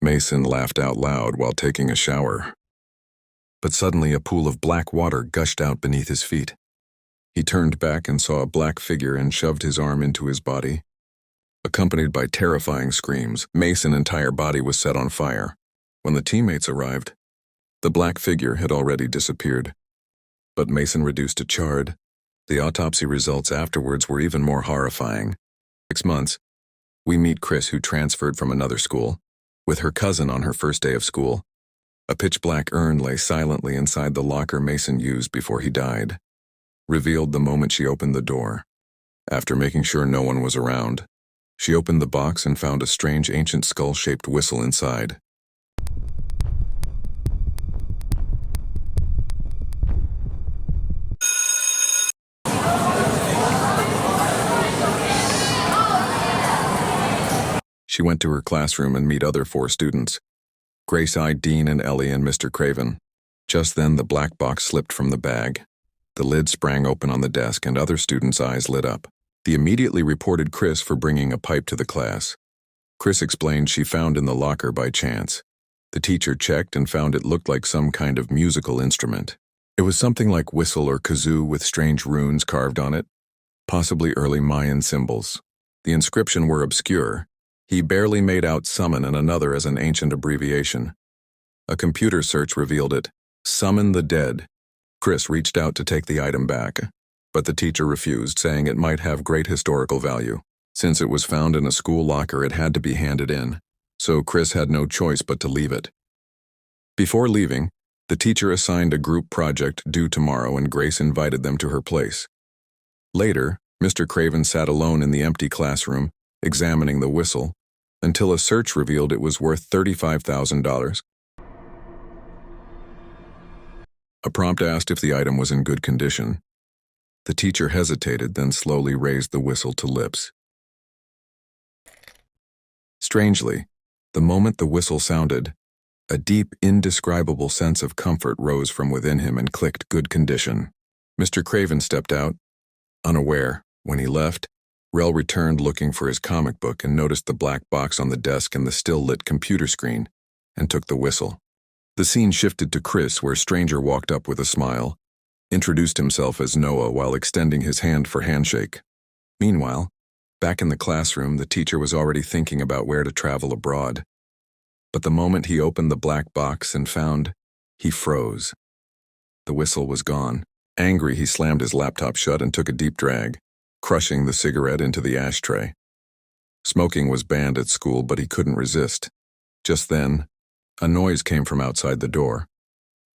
Mason laughed out loud while taking a shower. But suddenly a pool of black water gushed out beneath his feet. He turned back and saw a black figure and shoved his arm into his body. Accompanied by terrifying screams, Mason's entire body was set on fire. When the teammates arrived, the black figure had already disappeared. But Mason reduced to charred. The autopsy results afterwards were even more horrifying. 6 months, we meet Chris, who transferred from another school, with her cousin on her first day of school. A pitch-black urn lay silently inside the locker Mason used before he died, revealed the moment she opened the door. After making sure no one was around, she opened the box and found a strange ancient skull-shaped whistle inside. She went to her classroom and met other 4 students. Grace eyed Dean and Ellie and Mr. Craven. Just then the black box slipped from the bag. The lid sprang open on the desk and other students' eyes lit up. They immediately reported Chris for bringing a pipe to the class. Chris explained she found in the locker by chance. The teacher checked and found it looked like some kind of musical instrument. It was something like whistle or kazoo with strange runes carved on it, possibly early Mayan symbols. The inscription were obscure. He barely made out summon and another as an ancient abbreviation. A computer search revealed it. Summon the dead. Chris reached out to take the item back, but the teacher refused, saying it might have great historical value. Since it was found in a school locker, it had to be handed in, so Chris had no choice but to leave it. Before leaving, the teacher assigned a group project due tomorrow and Grace invited them to her place. Later, Mr. Craven sat alone in the empty classroom, examining the whistle, until a search revealed it was worth $35,000. A prompt asked if the item was in good condition. The teacher hesitated, then slowly raised the whistle to lips. Strangely, the moment the whistle sounded, a deep, indescribable sense of comfort rose from within him and clicked good condition. Mr. Craven stepped out, unaware. When he left, Rel returned looking for his comic book and noticed the black box on the desk and the still-lit computer screen, and took the whistle. The scene shifted to Chris, where a stranger walked up with a smile, introduced himself as Noah while extending his hand for handshake. Meanwhile, back in the classroom, the teacher was already thinking about where to travel abroad. But the moment he opened the black box and found, he froze. The whistle was gone. Angry, he slammed his laptop shut and took a deep drag, crushing the cigarette into the ashtray. Smoking was banned at school, but he couldn't resist. Just then, a noise came from outside the door.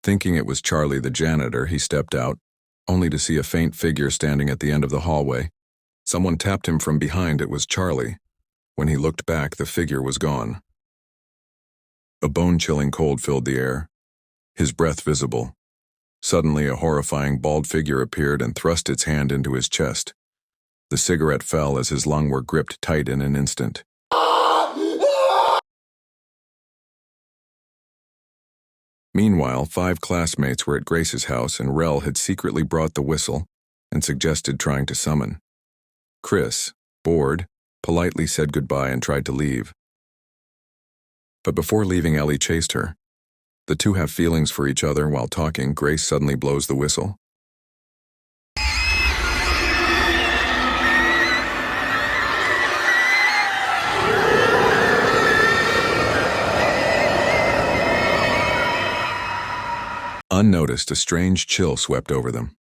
Thinking it was Charlie the janitor, he stepped out, only to see a faint figure standing at the end of the hallway. Someone tapped him from behind. It was Charlie. When he looked back, the figure was gone. A bone-chilling cold filled the air, his breath visible. Suddenly, a horrifying bald figure appeared and thrust its hand into his chest. The cigarette fell as his lungs were gripped tight in an instant. Meanwhile, 5 classmates were at Grace's house and Rel had secretly brought the whistle and suggested trying to summon. Chris, bored, politely said goodbye and tried to leave. But before leaving, Ellie chased her. The two have feelings for each other. While talking, Grace suddenly blows the whistle. Unnoticed, a strange chill swept over them.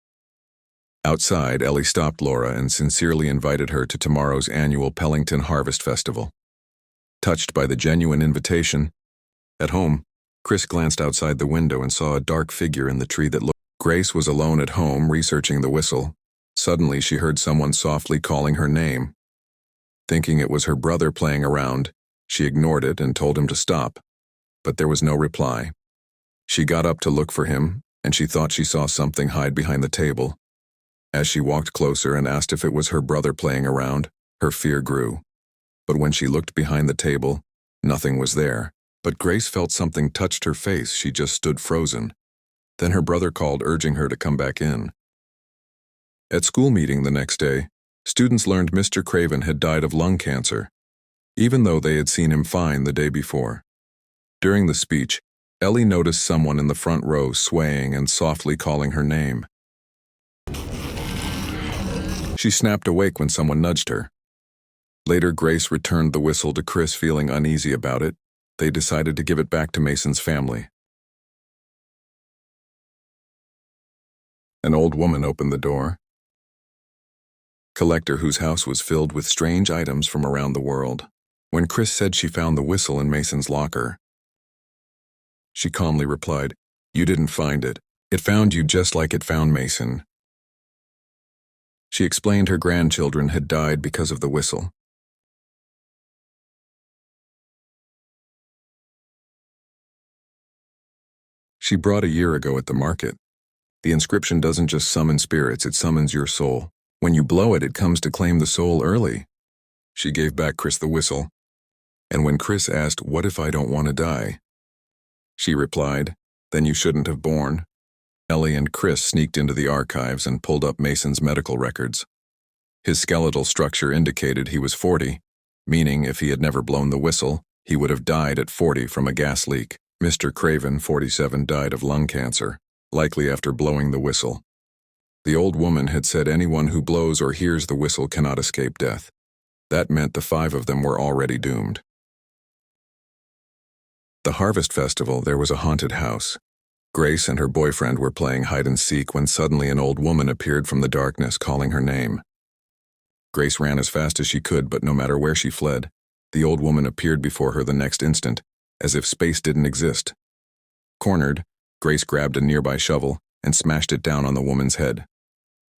Outside, Ellie stopped Laura and sincerely invited her to tomorrow's annual Pellington Harvest Festival. Touched by the genuine invitation, at home, Chris glanced outside the window and saw a dark figure in the tree that looked. Grace was alone at home researching the whistle. Suddenly, she heard someone softly calling her name. Thinking it was her brother playing around, she ignored it and told him to stop. But there was no reply. She got up to look for him, and she thought she saw something hide behind the table. As she walked closer and asked if it was her brother playing around, her fear grew. But when she looked behind the table, nothing was there. But Grace felt something touched her face. She just stood frozen. Then her brother called, urging her to come back in. At school meeting the next day, students learned Mr. Craven had died of lung cancer, even though they had seen him fine the day before. During the speech, Ellie noticed someone in the front row swaying and softly calling her name. She snapped awake when someone nudged her. Later, Grace returned the whistle to Chris, feeling uneasy about it. They decided to give it back to Mason's family. An old woman opened the door. Collector whose house was filled with strange items from around the world. When Chris said she found the whistle in Mason's locker, she calmly replied, "You didn't find it. It found you just like it found Mason." She explained her grandchildren had died because of the whistle. She brought a year ago at the market. The inscription doesn't just summon spirits, it summons your soul. When you blow it, it comes to claim the soul early. She gave back Chris the whistle. And when Chris asked, "What if I don't want to die?" she replied, "Then you shouldn't have born." Ellie and Chris sneaked into the archives and pulled up Mason's medical records. His skeletal structure indicated he was 40, meaning if he had never blown the whistle, he would have died at 40 from a gas leak. Mr. Craven, 47, died of lung cancer, likely after blowing the whistle. The old woman had said anyone who blows or hears the whistle cannot escape death. That meant the 5 of them were already doomed. The Harvest Festival, there was a haunted house. Grace and her boyfriend were playing hide-and-seek when suddenly an old woman appeared from the darkness, calling her name. Grace ran as fast as she could, but no matter where she fled, the old woman appeared before her the next instant, as if space didn't exist. Cornered, Grace grabbed a nearby shovel and smashed it down on the woman's head.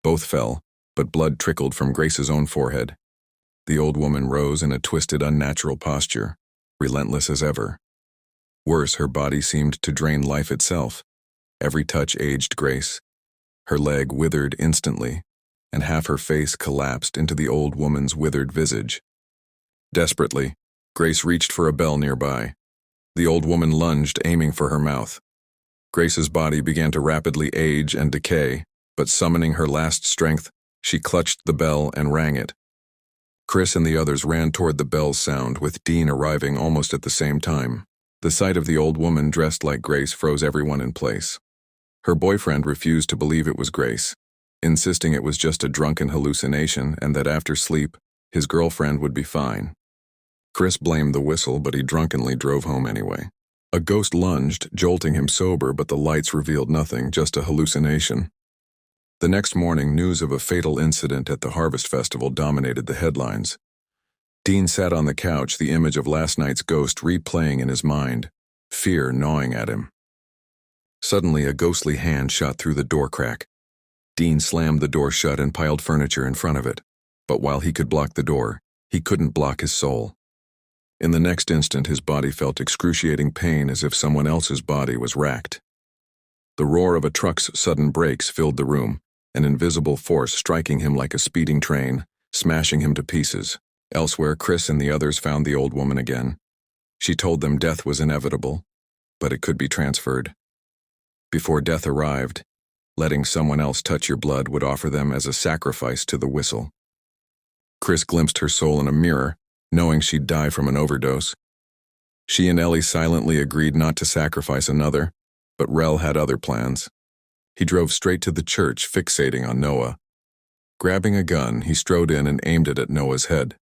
Both fell, but blood trickled from Grace's own forehead. The old woman rose in a twisted, unnatural posture, relentless as ever. Worse, her body seemed to drain life itself. Every touch aged Grace. Her leg withered instantly, and half her face collapsed into the old woman's withered visage. Desperately, Grace reached for a bell nearby. The old woman lunged, aiming for her mouth. Grace's body began to rapidly age and decay, but summoning her last strength, she clutched the bell and rang it. Chris and the others ran toward the bell's sound, with Dean arriving almost at the same time. The sight of the old woman dressed like Grace froze everyone in place. Her boyfriend refused to believe it was Grace, insisting it was just a drunken hallucination and that after sleep, his girlfriend would be fine. Chris blamed the whistle, but he drunkenly drove home anyway. A ghost lunged, jolting him sober, but the lights revealed nothing, just a hallucination. The next morning, news of a fatal incident at the Harvest Festival dominated the headlines. Dean sat on the couch, the image of last night's ghost replaying in his mind, fear gnawing at him. Suddenly, a ghostly hand shot through the door crack. Dean slammed the door shut and piled furniture in front of it. But while he could block the door, he couldn't block his soul. In the next instant, his body felt excruciating pain, as if someone else's body was racked. The roar of a truck's sudden brakes filled the room, an invisible force striking him like a speeding train, smashing him to pieces. Elsewhere, Chris and the others found the old woman again. She told them death was inevitable, but it could be transferred. Before death arrived, letting someone else touch your blood would offer them as a sacrifice to the whistle. Chris glimpsed her soul in a mirror, knowing she'd die from an overdose. She and Ellie silently agreed not to sacrifice another, but Rel had other plans. He drove straight to the church, fixating on Noah. Grabbing a gun, he strode in and aimed it at Noah's head.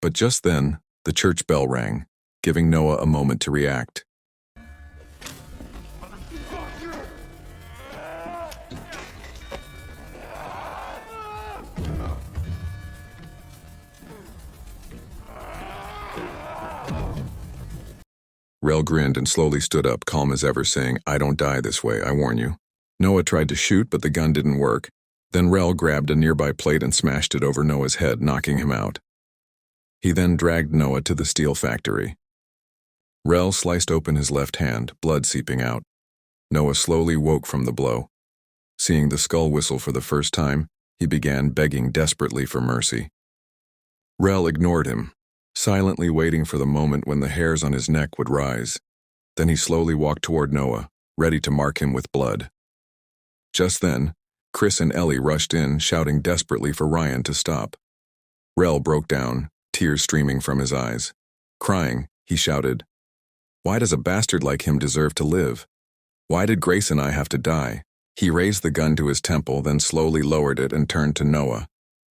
But just then, the church bell rang, giving Noah a moment to react. Rel grinned and slowly stood up, calm as ever, saying, "I don't die this way, I warn you." Noah tried to shoot, but the gun didn't work. Then Rel grabbed a nearby plate and smashed it over Noah's head, knocking him out. He then dragged Noah to the steel factory. Rel sliced open his left hand, blood seeping out. Noah slowly woke from the blow. Seeing the skull whistle for the first time, he began begging desperately for mercy. Rel ignored him, silently waiting for the moment when the hairs on his neck would rise. Then he slowly walked toward Noah, ready to mark him with blood. Just then, Chris and Ellie rushed in, shouting desperately for Ryan to stop. Rel broke down, tears streaming from his eyes. Crying, he shouted, Why does a bastard like him deserve to live? Why did Grace and I have to die? He raised the gun to his temple, then slowly lowered it and turned to Noah,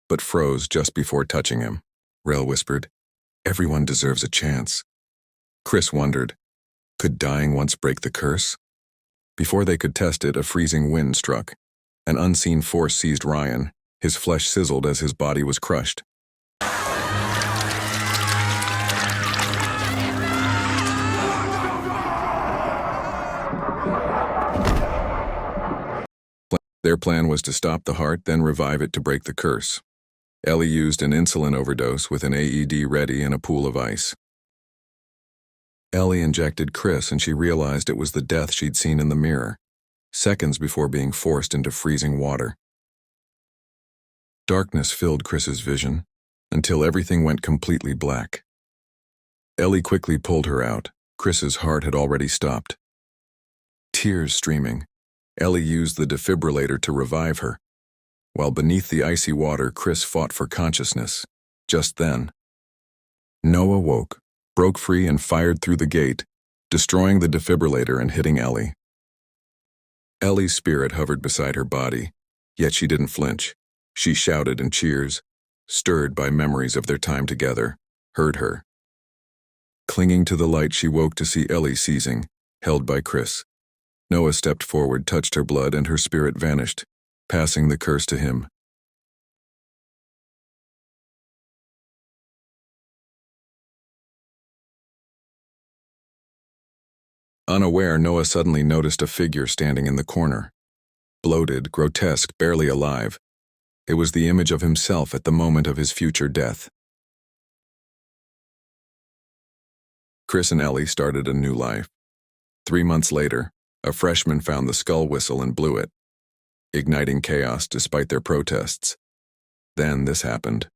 but froze just before touching him. Rel whispered, "Everyone deserves a chance." Chris wondered, could dying once break the curse? Before they could test it, a freezing wind struck. An unseen force seized Ryan. His flesh sizzled as his body was crushed. Their plan was to stop the heart, then revive it to break the curse. Ellie used an insulin overdose with an AED ready and a pool of ice. Ellie injected Chris, and she realized it was the death she'd seen in the mirror, seconds before being forced into freezing water. Darkness filled Chris's vision, until everything went completely black. Ellie quickly pulled her out. Chris's heart had already stopped. Tears streaming, Ellie used the defibrillator to revive her. While beneath the icy water, Chris fought for consciousness. Just then, Noah woke, broke free, and fired through the gate, destroying the defibrillator and hitting Ellie. Ellie's spirit hovered beside her body, yet she didn't flinch. She shouted, and cheers, stirred by memories of their time together, heard her. Clinging to the light, she woke to see Ellie seizing, held by Chris. Noah stepped forward, touched her blood, and her spirit vanished, passing the curse to him. Unaware, Noah suddenly noticed a figure standing in the corner. Bloated, grotesque, barely alive. It was the image of himself at the moment of his future death. Chris and Ellie started a new life. 3 months later, a freshman found the skull whistle and blew it, igniting chaos despite their protests. Then this happened.